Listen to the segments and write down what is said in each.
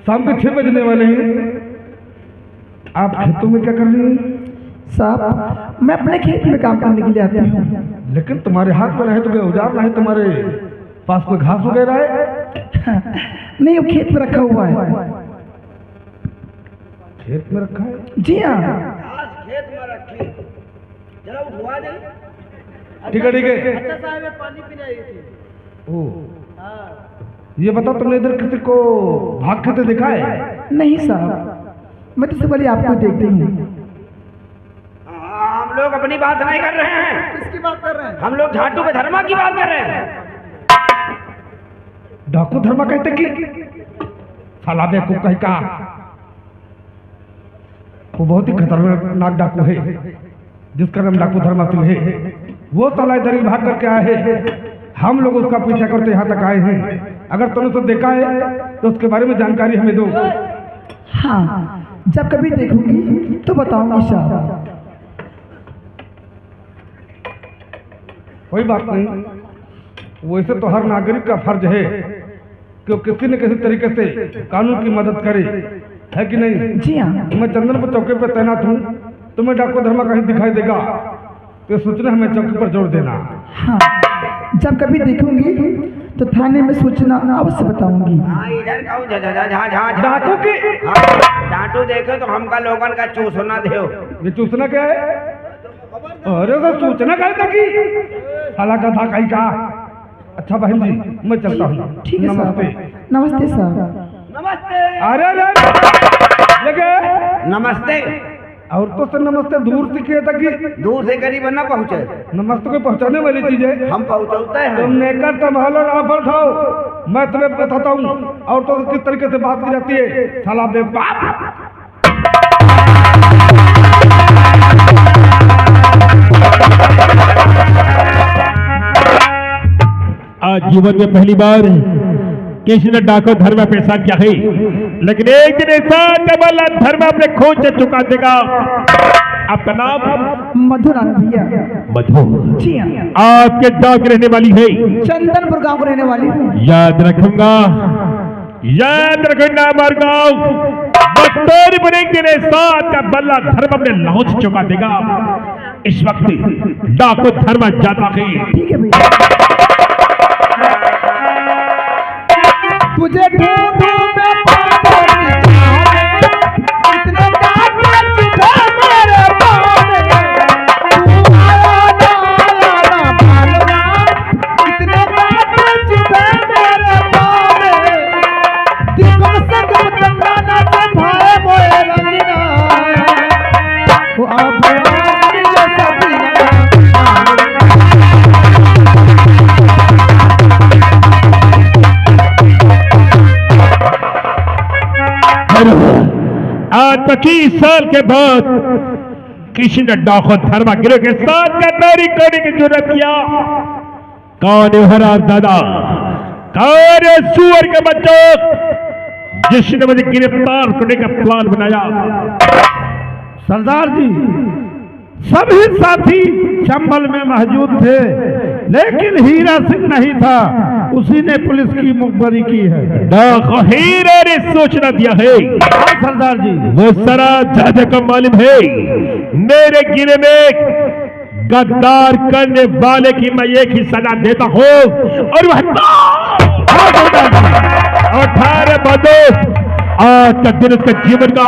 शाम के 6 बजने वाले हैं। आप खेतों में क्या कर रही हैं? साहब मैं अपने खेत में काम करने के लिए आती हूँ। लेकिन तुम्हारे हाथ में रहे तो क्या औजार नहीं, तुम्हारे पास कोई घास वगैरह है? नहीं, वो खेत में रखा हुआ है। खेत में रखा है? जी हाँ। खेत में रखी, जरा उठवा दे। ठीक है ठीक है। अच्छा साहब मैं पानी पीने आई थी। ओ हाँ ये बताओ, तुमने इधर किसी को भाग खेते देखा है? नहीं साहब, मैं तो सबसे पहले आपको देखती हूँ। हम लोग अपनी बात नहीं कर रहे हैं। किसकी बात कर रहे हैं? हम लोग झाटू पे धर्मा की बात कर रहे हैं। डाकू धर्मा कहते कि साला बेवकूफ कहीं का, वो बहुत ही खतरनाक डाकू है जिसका नाम डाकू धर्मा सिंह है। वो साला इधर ही भाग करके आए हैं, हम लोग उसका पीछा करते यहाँ तक आए हैं। अगर तुमने उसे देखा है तो उसके बारे में जानकारी हमें दो। हाँ, जब कभी देखूंगी तो बताऊंगी साहब। कोई बात नहीं, वैसे तो हर नागरिक का फर्ज है कि वो किसी न किसी तरीके से कानून की मदद करे, है कि नहीं? जी हाँ। मैं चंदनपुर चौकी पर तैनात हूँ, तुम्हें डाकू धर्मा कहीं दिखाई देगा तो सूचना हमें चौकी पर जोड़ देना। हाँ, जब कभी देखूंगी तो थाने में सूचना अवश्य बताऊंगी। हाँ इधर कहूँ डाकू की झाटू देखे तो हमका लोगन का चूसना दे। ये सूचना क्या है? अरे तो सूचना क्या था कि साला गधा कहीं का। अच्छा बहन जी मैं चलता हूँ। ठीक है नमस्ते। साहब। नमस्ते साहब। नमस्ते। अरे लगे नमस्ते। औरतों से नमस्ते दूर से किया था कि दूर से करीब न पहुँचे। नमस्ते को पहुँचाने वाली चीज है। हम पहुँचते हैं। तुम नेकर संभालो राफल उठाओ, मैं तुम्हें बताता हूँ औरतों से किस तरीके से बात की जाती है। साला बेवकूफ। आज जीवन में पहली बार किसी ने डाकू धर्म पे साथ किया है, लेकिन एक दिन ऐसा कमला धर्म अपने खोज से चुका देगा। आपका नाम? मधुरानी भैया। मधु? जी हाँ। आपके गांव की रहने वाली है? चंदनपुर गांव को रहने वाली हूँ। याद रखूंगा, याद रखना हमारे गांव बख्तर बने दिन साथ का बल्ला धर्म अपने लाहौर से चुका देगा। इस वक्त डाकू धर्म जाता है। ठीक है भैया। तुझे ढूंढूं मैं इतने मेरे पाने, तू आया ना पालना, इतने मेरे पाने, दीपक से गंगाना से भाए मोए रंगना, वो आप आज 25 साल के बाद किसी ने डाकू धर्मा गिरोह के साथ गद्दारी करने की जरूरत किया। कौन है हराम दादा? कौन है सुअर के बच्चों जिसने मुझे गिरफ्तार करने का प्लान बनाया? सरदार जी सभी साथी चंबल में मौजूद थे, लेकिन हीरा सिंह नहीं था, उसी ने पुलिस की मुखबरी की है। डाकू हीरा ने सूचना दिया है। सरदार जी वो सारा ज्यादा का मालूम है। मेरे गिरे में गद्दार करने वाले की मैं एक ही सजा देता हूँ और वह 18 बंदूक। आज का दिन उसके जीवन का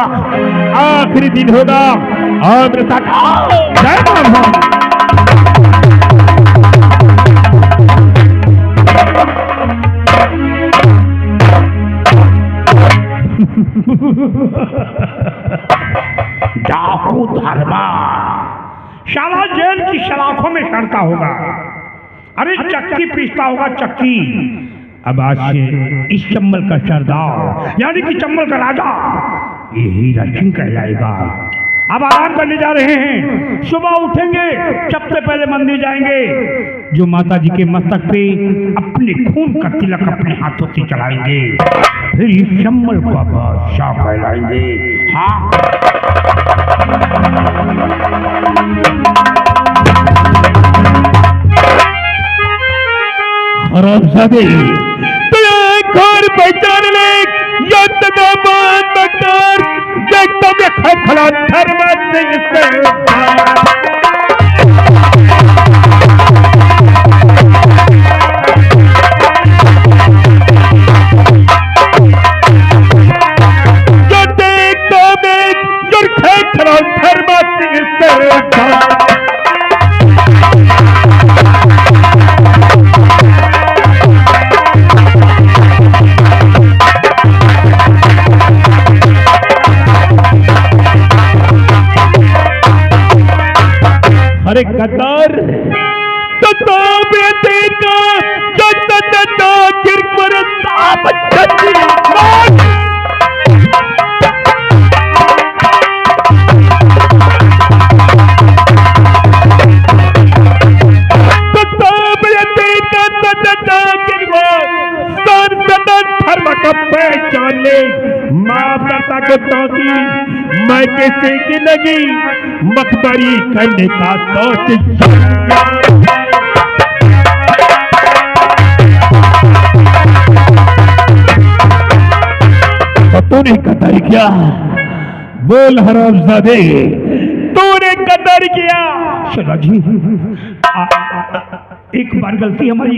आखिरी दिन होगा। और मेरे साथ डाकू धर्मा शाला जेल की सलाखों में सड़ता होगा। अरे चक्की पीसता होगा चक्की। अब आज से इस चंबल का सरदार यानी कि चंबल का राजा ये हीरा सिंह कहलाएगा। अब आराम करने जा रहे हैं। सुबह उठेंगे, सबसे पहले मंदिर जाएंगे, जो माता जी के मस्तक पे अपने खून का तिलक अपने हाथों से चढ़ाएंगे, फिर इस चंबल का बादशाह कहलाएंगे। हाँ हरामजादे, तो एक और पहचान ले, सिंह सरदार। जो देख तो में जुर्खे खरा धर्मा सिंह सरदार। अरे कतार तो बेटे का जो गिरकर ताप छती मौत। तो बेटे का धर्म का पहचान ले माफ करता को ताकि मैं कैसे की लगी मकबरी करने का सोच। तो तूने कदर किया, बोल हरामजादे तूने कदर किया। सरदार जी एक बार गलती हमारी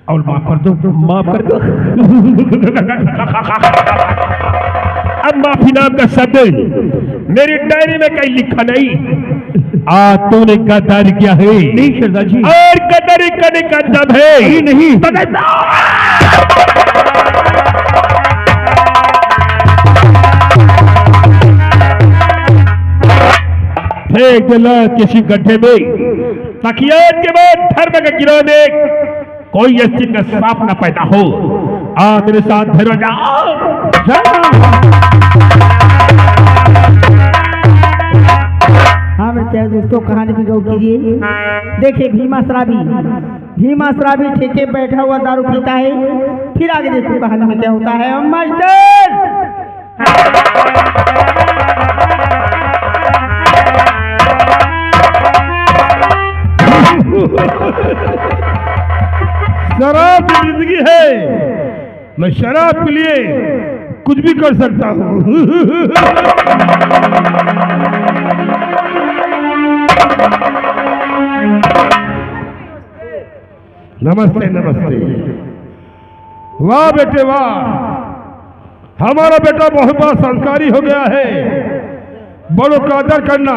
और माफ कर दो, माफ कर दो। अब माफी नाम का शब्द मेरी डायरी में कहीं लिखा नहीं। तूने गद्दारी किया है। नहीं सरदार जी, और गद्दारी करने का दम है नहीं। फेंक दिला किसी गड्ढे में ताकि आज के बाद धर्म का गिरोह में कोई इस चीज का श्राप न पैदा हो। मेरे साथ धरो हाँ मेरे प्यारे दोस्तों, कहानी भी गौर कीजिए। देखिए भीमा शराबी ठेके बैठा हुआ दारू पीता है। फिर आगे देखो कहानी में क्या होता है। मास्टर शराब की जिंदगी है, मैं शराब के लिए कुछ भी कर सकता हूँ। नमस्ते नमस्ते। वाह बेटे वाह, हमारा बेटा बहुत बड़ा संस्कारी हो गया है। बड़ों का आदर करना,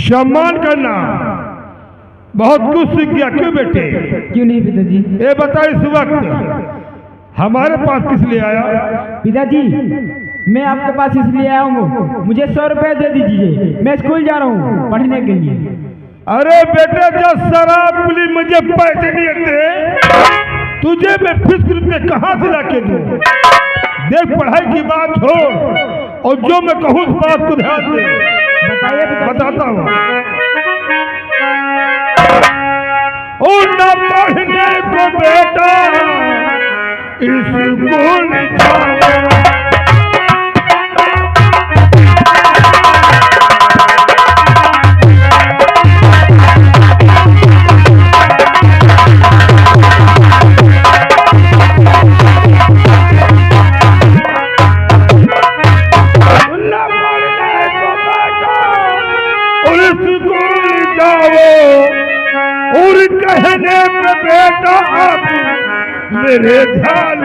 सम्मान करना, बहुत कुछ सीख गया। क्यों बेटे? क्यों नहीं पिताजी? ये बता, इस वक्त हमारे पास किस लिए आया? पिताजी मैं आपके पास इसलिए आया हूँ, मुझे 100 रुपए दे दीजिए, मैं स्कूल जा रहा हूँ पढ़ने के लिए। अरे बेटे, जब शराब मिली मुझे पैसे नहीं आते, तुझे मैं फीस रुपये कहाँ से लाके दूँ? देख, पढ़ाई की बात हो और जो मैं कहूँ उस बात को ध्यान दे। बताइए बताता हूँ। न पढ़ने को बेटा स्कूल जाओ। और कहने पे बेटा आप मेरे ध्यान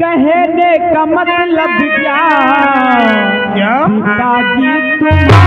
कहने का मतलब क्या पिताजी बेटा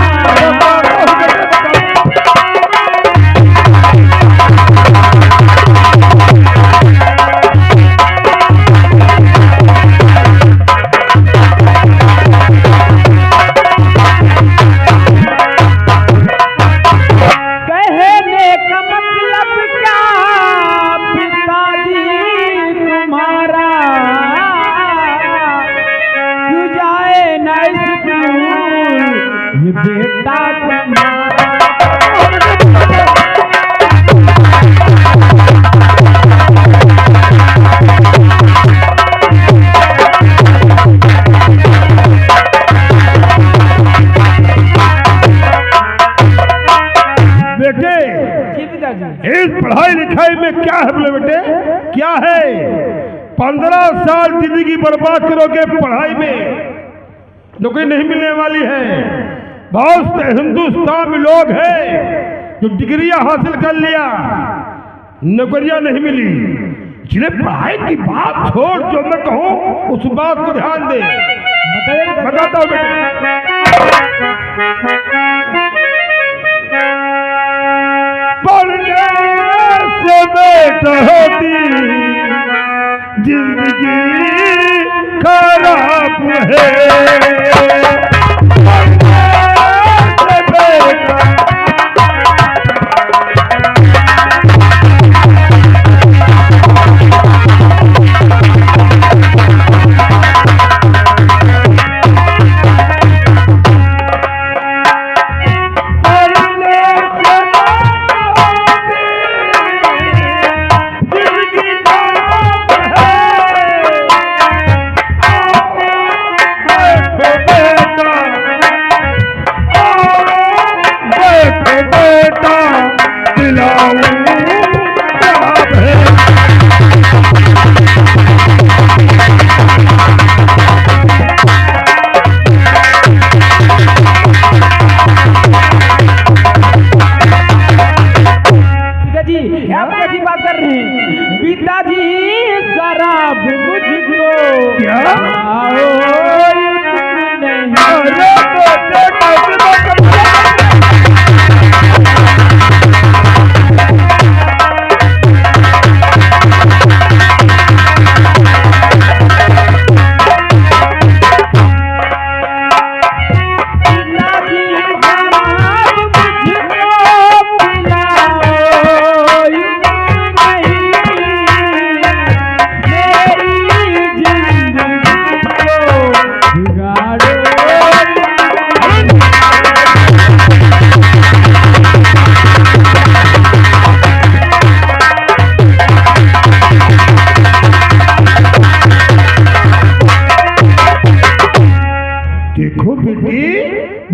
बेटे, पढ़ाई लिखाई में क्या है बोले बेटे, क्या है? 15 साल जिंदगी बर्बाद करोगे पढ़ाई में, नौकरी नहीं मिलने वाली है। बहुत से हिंदुस्तान में लोग हैं जो डिग्रियां हासिल कर लिया, नौकरियां नहीं मिली। जिन्हें पढ़ाई की बात छोड़, जो मैं कहूँ उस बात को ध्यान दे। बताता हूँ बेटे। पढ़ने से बेटा होती जिंदगी खराब है।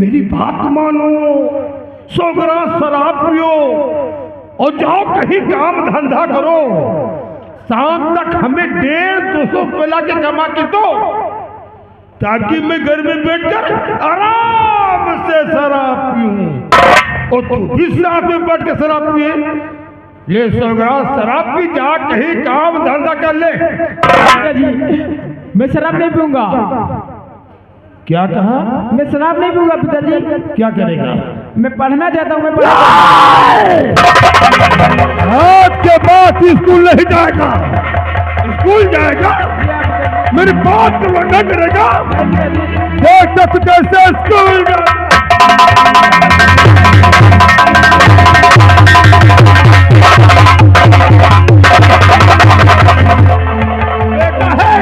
मेरी बात मानो, 100 ग्रास शराब पियो और जाओ कहीं काम धंधा करो। शाम तक हमें 150-200 रुपया के कमा के दो, ताकि मैं घर में बैठकर आराम से शराब पीऊं और तू भी साथ में बैठ के शराब पिए। ले 100 ग्रास शराब पी, जा कहीं काम धंधा कर ले। मैं शराब नहीं पीऊंगा। क्या कहा? मैं शराब नहीं पीऊंगा पिताजी। क्या करेगा? मैं पढ़ना चाहता हूँ। मैं आज के बाद स्कूल नहीं जाएगा। स्कूल जाएगा, मेरी बात तो न करेगा। देख तक कैसे स्कूल बेटा है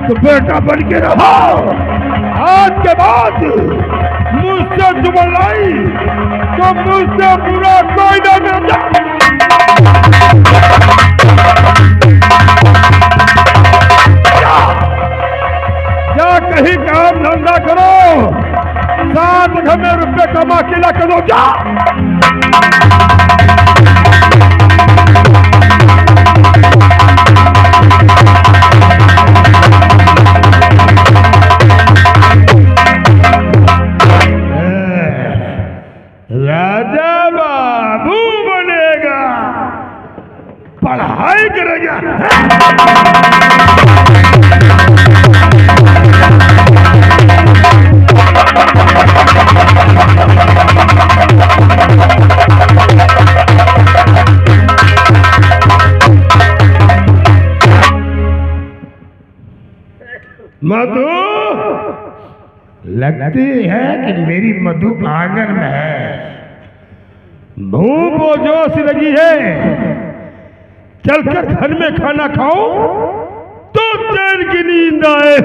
तो बेटा बन के रहो। आज के बाद मुझसे जुमलाई तो मुझसे बुरा कोई ना करता। जा कहीं काम धंधा करो, 7 हमें रुपये कमा के ला करो। जा राजा बाबू बनेगा, पढ़ाई करेगा। मधु, लगती है कि मेरी मधु आंगन में है। भूख और जोश लगी है, चलकर घर में खाना खाओ तो चैन की नींद आए।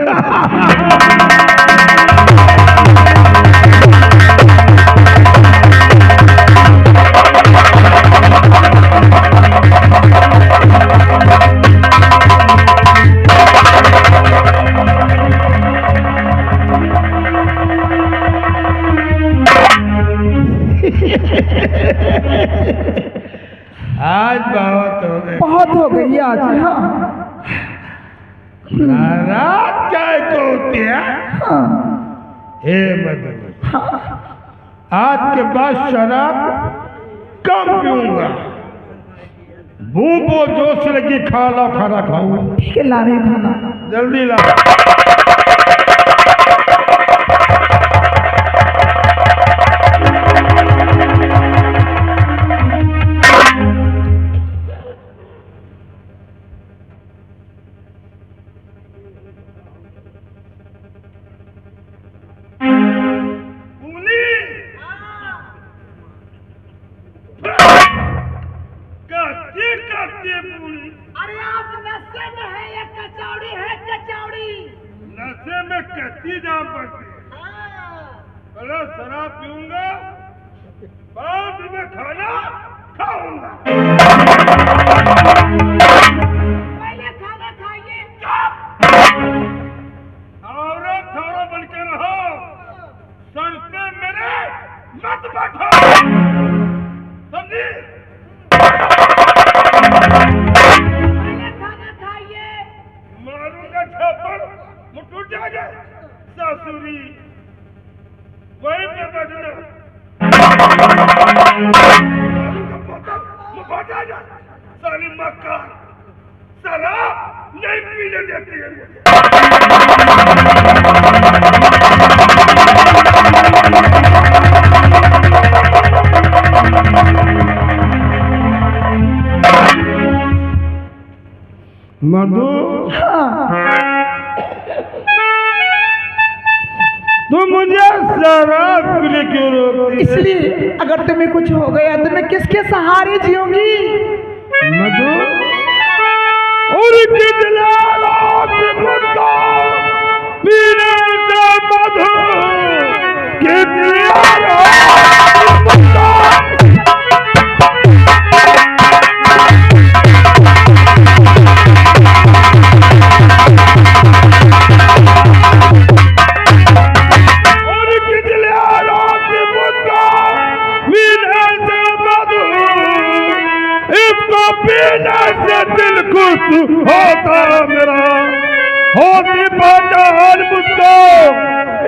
आज बहुत हो गई, बहुत हो गई आज। हाँ रात क्या को होती है। हाँ हे मधु, आज के बाद शराब कम पीऊंगा। भूख जोश से लगी, खा लो, खाना खाऊंगा। ठीक है, ला रहे हैं खाना। जल्दी ला। अरे आप नशे में है या कचौड़ी है? कचौड़ी नशे में कहती जा पड़ती है। पहले शराब पीऊंगा, बाद में खाना खाऊंगा। पहले खाना खाइए। औरत थोड़ा बनकर रहो, सर पे मेरे मत बैठो, समझी? पहले खाना खाइए। मारूंगा छापड़, मुटुट जाएगा। सासुरी वहीं पे बैठना। मारूंगा पोता, मुफात आ जा। साली मक्कार शराब नहीं पीने देती है मुझे। मधु, तुम मुझे शराब पीने क्यों रोकती? इसलिए अगर तुम्हें कुछ हो गया तो मैं किसके सहारे जीऊंगी? मधु, और कितना रात मुद्दा पीने से मधु, कितना रात मुद्दा। पीने से दिल खुश होता मेरा, होती पहचान मुझको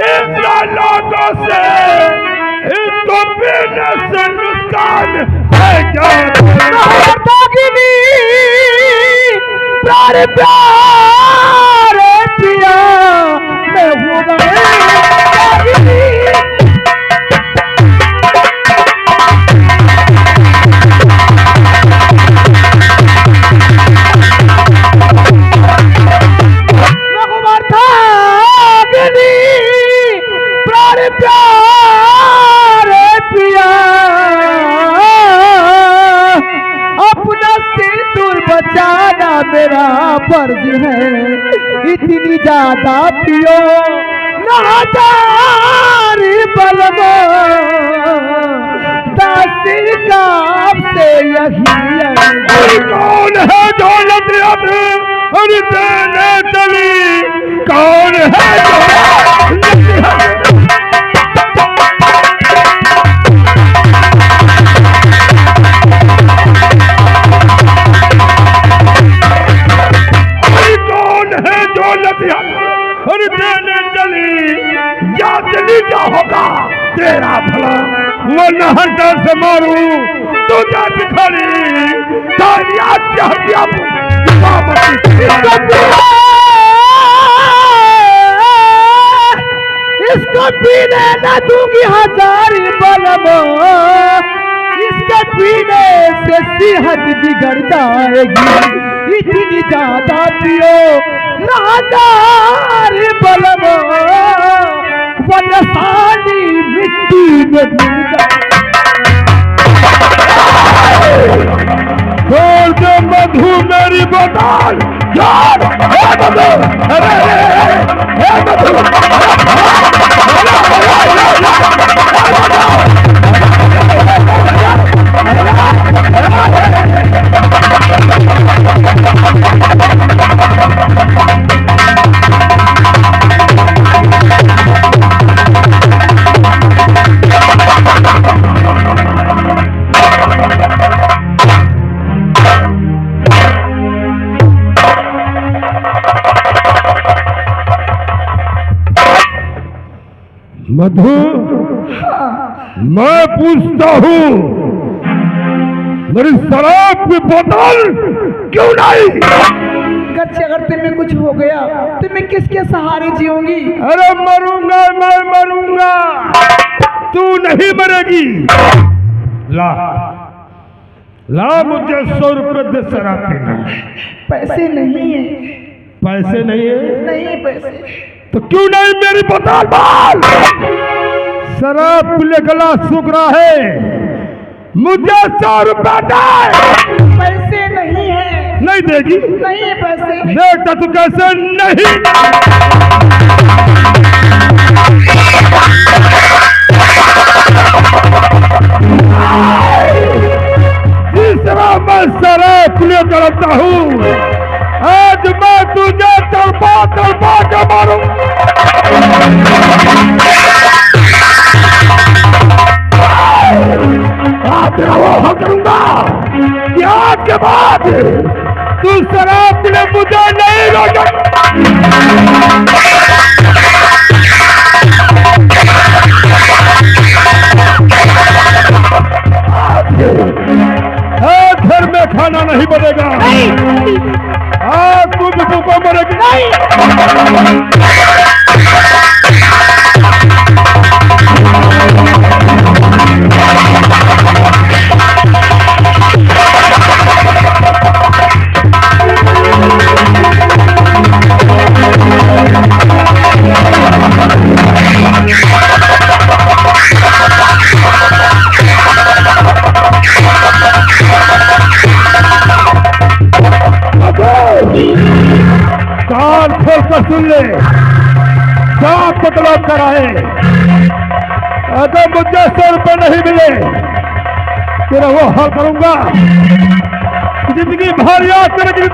इस लोगों से। इसको पीने से नुकसान है क्या? प्यार प्यार पिया मैं हूँ मेरा फर्ज है। इतनी ज्यादा पियो नादारी बलबो, तासीर का आपसे यही कौन है दौलत और देने चली? कौन है और देने चली? या चली क्या होगा तेरा भला? वो नहर से मारू तू जा खड़ी इसको पीने न दूंगी हजारी बलबो, इसके पीने से सेहत बिगड़ जाएगी। इतनी ज्यादा पियो नादारी बलबो, वनसानी मिट्टी में मिल जाए। छोड़ दे मधु मेरी बताल यार। मधु, मैं पूछता हूँ मेरी शराब की बोतल क्यों नहीं? अगर तुम्हें कुछ हो गया तो मैं किसके सहारे जीऊंगी? अरे मरूंगा, मैं मरूंगा, तू नहीं मरेगी। ला ला, मुझे 100 रुपये दे, शराब पीना। पैसे नहीं है। पैसे नहीं है? नहीं है पैसे। तो क्यों नहीं मेरी बोतल बाल? शराब पीले गला सूख रहा है, मुझे 100 रुपये दे। पैसे नहीं है। नहीं देगी? नहीं है पैसे। बेटा तू कैसे नहीं? तीसरा मैं शराब पीले करता हूँ, आज मैं तुझे तड़पा तड़पा के मारूं। तेरा वो करूंगा कि आज के बाद तू शराब पीने मुझे नहीं रोका। घर में खाना नहीं बनेगा, आज तू भी भूखा मरेगी। कान खोल कर सुन ले, क्या बदलाव कराए। अगर मुझे 100 रुपये नहीं मिले तेरा वो हाल करूंगा, जिंदगी भर याद करेगी।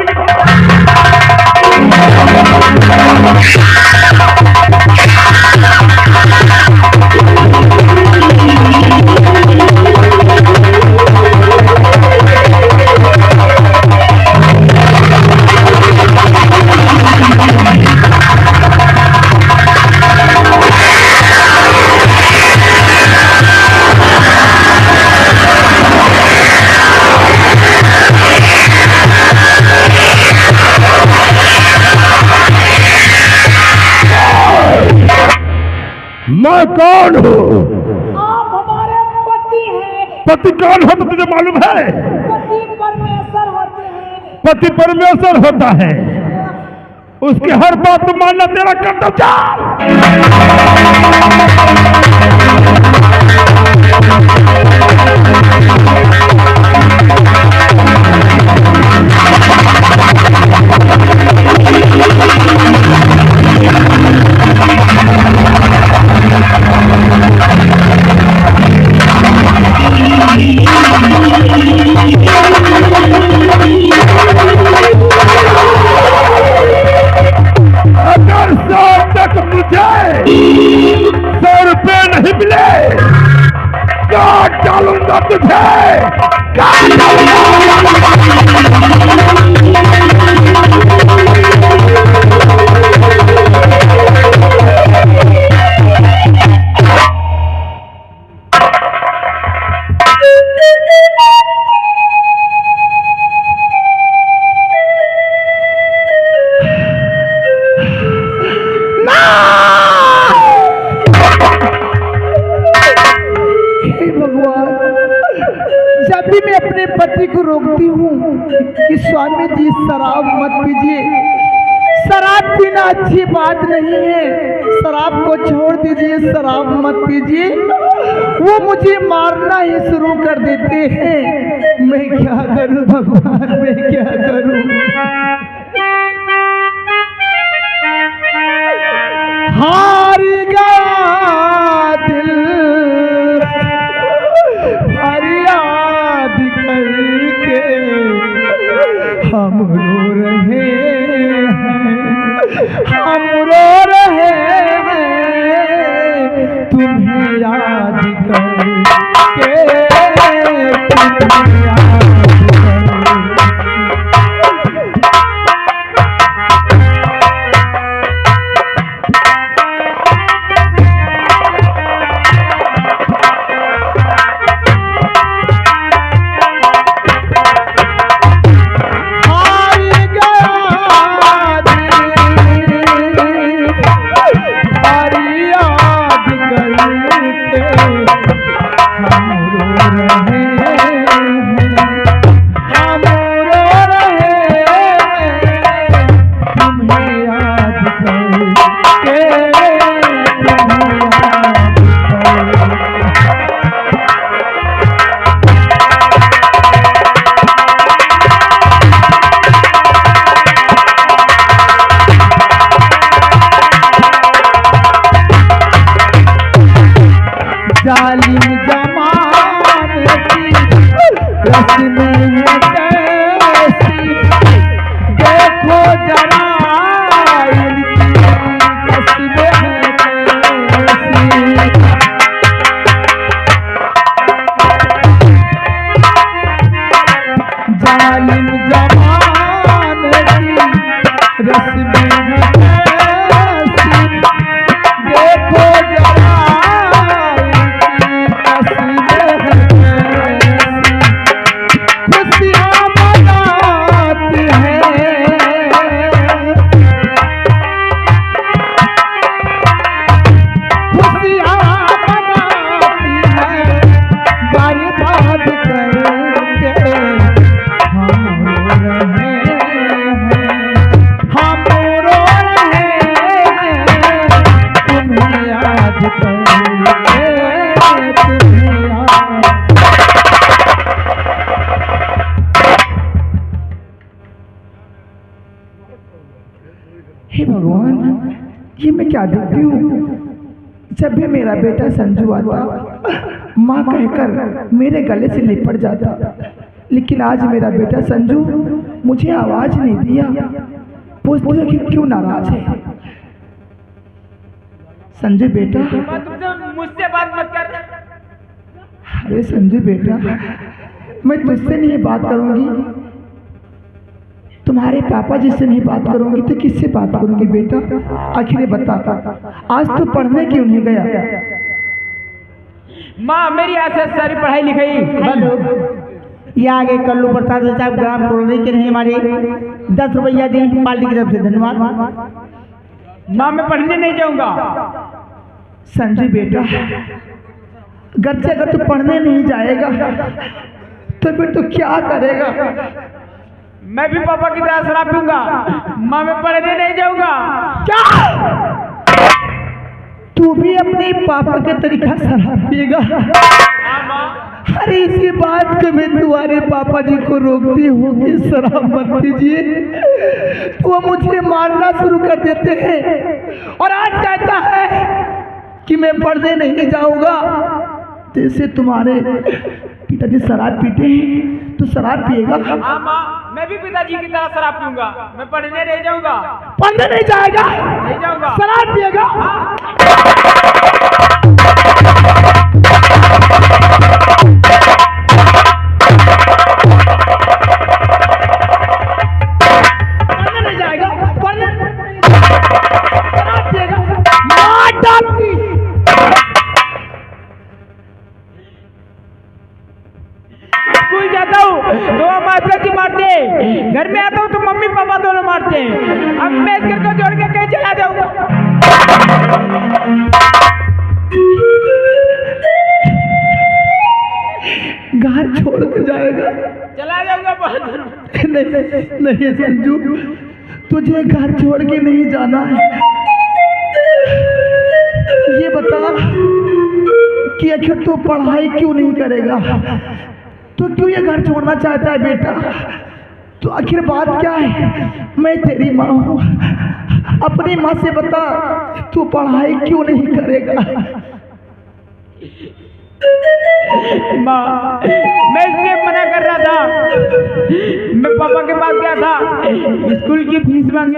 मैं कौन हूँ? आप हमारे पति हैं। पति कौन हो तो तुझे मालूम है? पति परमेश्वर होते हैं। पति परमेश्वर होता है, उसकी हर बात मानना तेरा कर्तव्य। अगर 100 तक मुझे 100 रुपये नहीं मिले, काट डालूंगा तुझे, काट जब भी मैं अपने पति को रोकती हूँ कि स्वामी जी शराब मत पीजिए, शराब पीना अच्छी बात नहीं है, शराब को छोड़ दीजिए, शराब मत पीजिए, वो मुझे मारना ही शुरू कर देते हैं। मैं क्या करूँ भगवान, मैं क्या करूँ? हार गया दिल फरियाद करके, हम रो रहे हैं, हम रो रहे हैं, तुम्हें याद करके, तुम्हें याद करके। जालिम जमाने की रस्में हैं कैसी, देखो जरा इनकी रस्में हैं कैसी। जालिम जमाने की रस्में हैं कैसी, देखो जरा इनकी तस्वीरें हैं कैसी। खुशियाँ मनाती हैं, खुशियाँ मनाती हैं, बर्बाद करके हम रो रहे हैं, हम रो रहे हैं, तुम्हें याद करके, तुम्हें याद। हे भगवान, ये मैं क्या देखती हूँ? जब भी मेरा बेटा संजू आता, माँ कहकर मेरे गले से लिपट जाता, लेकिन आज मेरा बेटा संजू मुझे आवाज नहीं दिया। पूछती है कि क्यों नाराज है? संजू बेटा, मुझसे बात मत कर। अरे संजू बेटा, मैं तुझसे नहीं बात करूंगी, तुम्हारे पापा जी से नहीं बात करूंगी तो किससे बात करूंगी बेटा? आखिर ये बता, आज तो पढ़ने क्यों नहीं गया? माँ, मेरी आज से सारी पढ़ाई लिखाई बंद हो। ये आगे कल्लू प्रसाद साहब ग्राम तोड़ने के लिए हमारे 10 रुपया दी पार्टी की तरफ से, धन्यवाद। माँ, मैं पढ़ने नहीं जाऊंगा। संजू बेटा, घर से अगर तू पढ़ने नहीं जाएगा तो फिर तू क्या करेगा? मैं भी पापा की तरह शराब पीऊंगा। माँ, मैं पढ़ने नहीं जाऊंगा। क्या तू भी अपने पापा के तरीका शराब पिएगा? अरे इसी बात को मैं तुम्हारे पापा जी को रोकती हूँ कि शराब मत पीजिए, तो वो मुझे मारना शुरू कर देते हैं और आज कहता है कि मैं पढ़ने नहीं जाऊंगा। जैसे तुम्हारे पिताजी शराब पीते हैं तो शराब पिएगा? हाँ माँ, मैं भी पिताजी की तरह शराब पीऊंगा। मैं पढ़ने नहीं जाऊंगा। पढ़ने नहीं जाएगा? नहीं जाऊंगा। शराब पिएगा? पढ़ने नहीं जाएगा? पढ़ने शराब पिएगा? मार डालूंगी। स्कूल जाता हूँ तो वहाँ मास्टर जी मारते हैं, घर में आता हूँ तो मम्मी पापा दोनों मारते हैं। अब मैं इस घर को जोड़ के कहीं चला जाऊंगा। घर छोड़ के जाएगा? चला जाऊंगा बहुत। नहीं नहीं संजू, तुझे घर छोड़ के नहीं जाना है। ये बता कि आखिर तू पढ़ाई क्यों नहीं करेगा? तू क्यों ये घर छोड़ना चाहता है बेटा? तो आखिर बात क्या है? मैं तेरी माँ हूँ, अपनी माँ से बता, तू पढ़ाई क्यों नहीं करेगा? माँ, मैं इसलिए मना कर रहा था। मैं पापा के पास गया था, स्कूल की फीस मांगे।